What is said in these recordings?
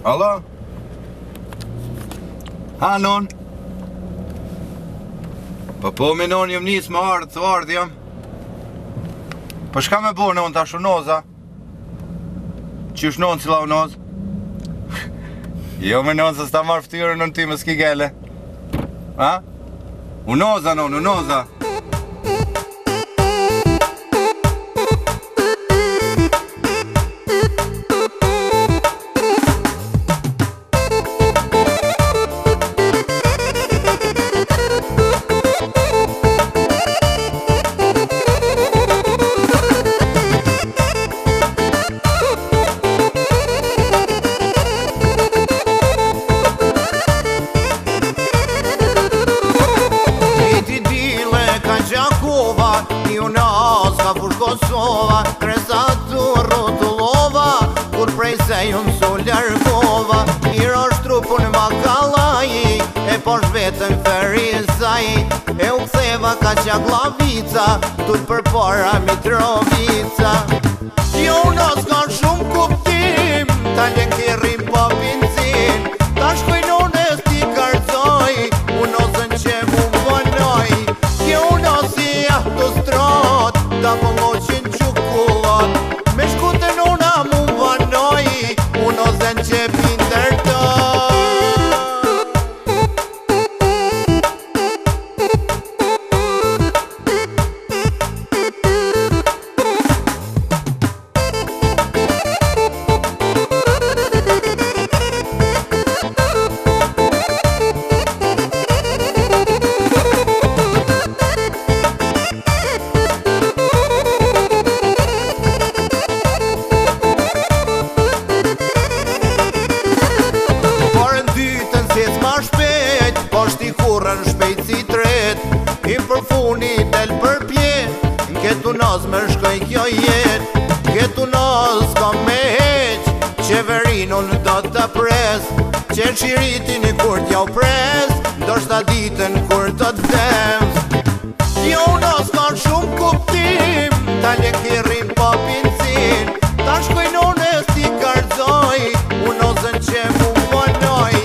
Alo? Ha, non? Po, me non jëm njës më ardhë jëm. Po shka me bo non tash unoza? Qysh non cila unoz? Jo me non se s'ta marrë ftyrën në ti më s'ki gele. Ha? Unoza non, unoza. Kosova, kresa tu rrotullova, kur prej se ju m'su largova. Iro shtrupun Makallaj, e posh vetën Ferizaj, e u ktheva ka Qaglavica, tut për para Mitrovica. Jo nos ka shumë kuptim, ta lekirrim pa benzin, ta shkojnone s'ti karzoj, unosën që mu vonoj. Jo nos i autostrat, da po moqin qukullat, me shkutën una mu vanoj, uno zen që pinder të. Kurën shpejt si tret, i përfuni del për pjet, ketu nas me shkoj kjo jet, ketu nas ka me heq, qeverinon do të pres, që shiritin i kur t'jau pres, ndoshta ditën kur të t'dhems. Jo nas ka shumë kuptim, ta lekirrim pa benzin, ta shkojnone s'ti karzoj, unosën që mu vonoj.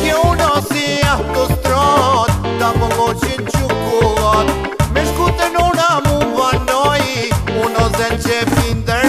Jo nas i autostrat, da po moqin qukullat, me shkutën una mu vanoj, uno zen që pinder